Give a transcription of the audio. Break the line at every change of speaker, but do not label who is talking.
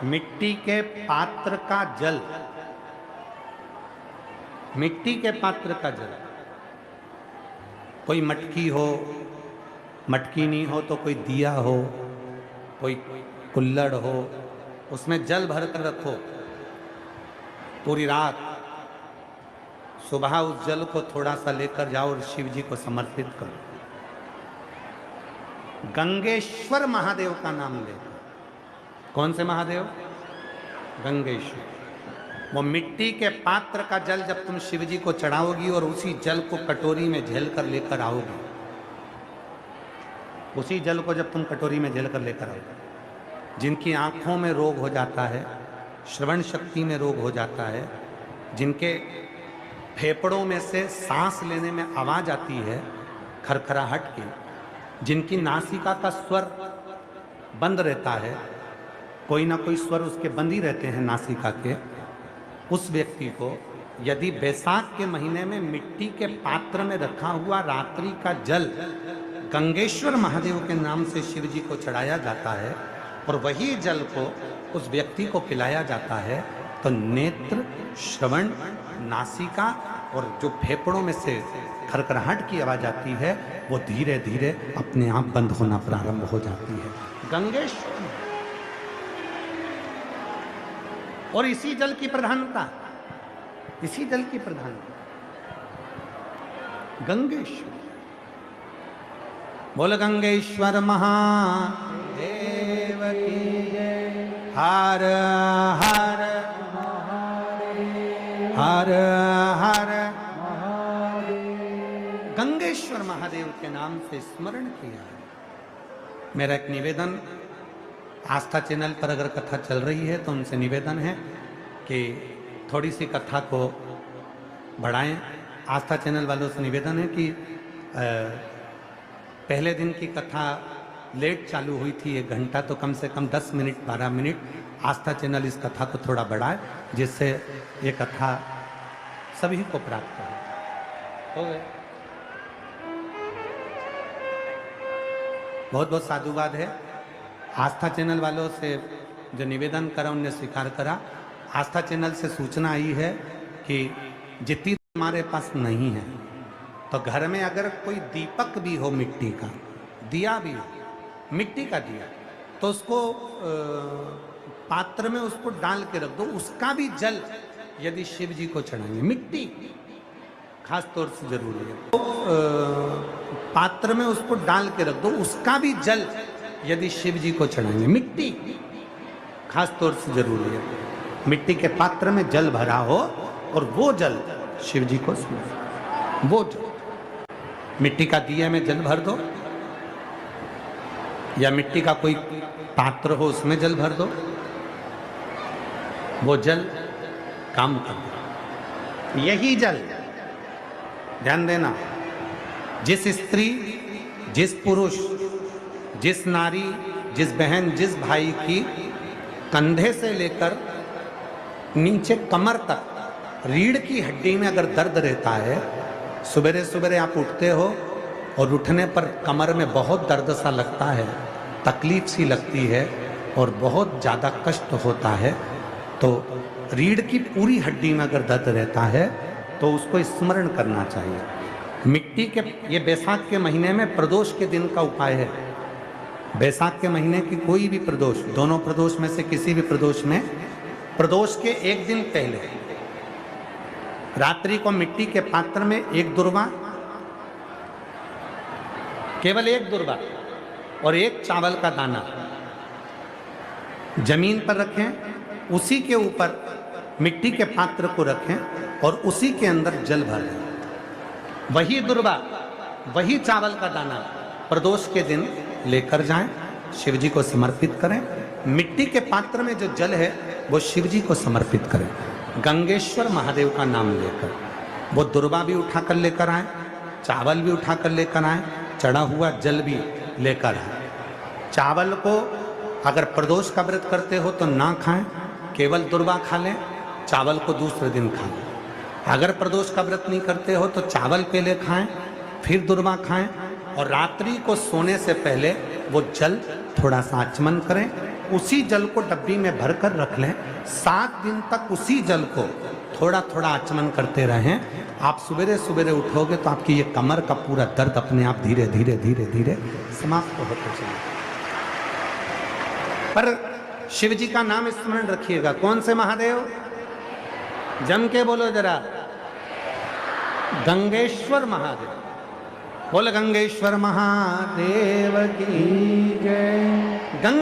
मिट्टी के पात्र का जल, मिट्टी के पात्र का जल, कोई मटकी हो, मटकी नहीं हो तो कोई दिया हो, कोई कुल्हड़ हो, उसमें जल भर कर रखो पूरी रात। सुबह उस जल को थोड़ा सा लेकर जाओ और शिव जी को समर्पित करो। गंगेश्वर महादेव का नाम लेकर। कौन से महादेव? गंगेश्वर। वो मिट्टी के पात्र का जल जब तुम शिव जी को चढ़ाओगी और उसी जल को कटोरी में झेल कर लेकर आओगी, उसी जल को जब तुम कटोरी में झेल कर लेकर आओगे, जिनकी आंखों में रोग हो जाता है, श्रवण शक्ति में रोग हो जाता है, जिनके फेफड़ों में से सांस लेने में आवाज आती है खरखराहट की, जिनकी नासिका का स्वर बंद रहता है, कोई ना कोई स्वर उसके बंद ही रहते हैं नासिका के, उस व्यक्ति को यदि बैसाख के महीने में मिट्टी के पात्र में रखा हुआ रात्रि का जल गंगेश्वर महादेव के नाम से शिव जी को चढ़ाया जाता है और वही जल को उस व्यक्ति को पिलाया जाता है, तो नेत्र, श्रवण, नासिका और जो फेफड़ों में से खरखराहट की आवाज आती है वो धीरे धीरे अपने आप बंद होना प्रारंभ हो जाती है। गंगेश्वर। और इसी जल की प्रधानता, इसी जल की प्रधानता गंगेश्वर। बोल गंगेश्वर महादेव की जय। हर हर हर हर महादेव। गंगेश्वर महादेव के नाम से स्मरण किया। मेरा एक निवेदन, आस्था चैनल पर अगर कथा चल रही है तो उनसे निवेदन है कि थोड़ी सी कथा को बढ़ाएं। आस्था चैनल वालों से निवेदन है कि पहले दिन की कथा लेट चालू हुई थी, 1 घंटा, तो कम से कम 10 मिनट 12 मिनट आस्था चैनल इस कथा को थोड़ा बढ़ाए, जिससे ये कथा सभी को प्राप्त हो गए। बहुत बहुत साधुवाद है। आस्था चैनल वालों से जो निवेदन करा उनने स्वीकार करा। आस्था चैनल से सूचना आई है कि जितनी हमारे पास नहीं है तो घर में अगर कोई दीपक भी हो, मिट्टी का दिया भी हो, मिट्टी का दिया, तो उसको पात्र में उसको डाल के रख दो। उसका भी जल यदि शिव जी को चढ़ाएंगे, मिट्टी खास तौर से जरूरी है, तो पात्र में उसको डाल के रख दो। उसका भी जल यदि शिव जी को चढ़ाएंगे, मिट्टी खास तौर से जरूरी है। मिट्टी के पात्र में जल भरा हो और वो जल शिव जी को स्मरण, वो जल मिट्टी का दिया में जल भर दो, या मिट्टी का कोई पात्र हो उसमें जल भर दो, वो जल काम कर दो। यही जल, ध्यान देना, जिस स्त्री, जिस पुरुष, जिस नारी, जिस बहन, जिस भाई की कंधे से लेकर नीचे कमर तक रीढ़ की हड्डी में अगर दर्द रहता है, सवेरे सवेरे आप उठते हो और उठने पर कमर में बहुत दर्द सा लगता है, तकलीफ सी लगती है और बहुत ज़्यादा कष्ट होता है, तो रीढ़ की पूरी हड्डी में अगर दर्द रहता है तो उसको स्मरण करना चाहिए। मिट्टी के, ये बैसाख के महीने में प्रदोष के दिन का उपाय है। बैसाख के महीने की कोई भी प्रदोष, दोनों प्रदोष में से किसी भी प्रदोष में, प्रदोष के 1 दिन पहले रात्रि को मिट्टी के पात्र में 1 दुर्वा, केवल 1 दुर्वा और 1 चावल का दाना जमीन पर रखें, उसी के ऊपर मिट्टी के पात्र को रखें और उसी के अंदर जल भर दें। वही दुर्वा, वही चावल का दाना प्रदोष के दिन लेकर जाएं, शिव जी को समर्पित करें। मिट्टी के पात्र में जो जल है वो शिव जी को समर्पित करें, गंगेश्वर महादेव का नाम लेकर। वो दुर्वा भी उठाकर लेकर आए, चावल भी उठाकर लेकर आए, चढ़ा हुआ जल भी लेकर आए। चावल को अगर प्रदोष का व्रत करते हो तो ना खाएं, केवल दुर्वा खा लें, चावल को दूसरे दिन खा लें। अगर प्रदोष का व्रत नहीं करते हो तो चावल पहले खाएं, फिर दुर्वा खाएं, और रात्रि को सोने से पहले वो जल थोड़ा सा आचमन करें उसी जल को डब्बी में भरकर रख लें, 7 दिन तक उसी जल को थोड़ा थोड़ा आचमन करते रहें। आप सवेरे सवेरे उठोगे तो आपकी ये कमर का पूरा दर्द अपने आप धीरे धीरे धीरे धीरे समाप्त होते चलेगा। पर शिव जी का नाम स्मरण रखिएगा। कौन से महादेव? जम के बोलो जरा, गंगेश्वर महादेव। बोल गंगेश्वर महादेव की जय। गंग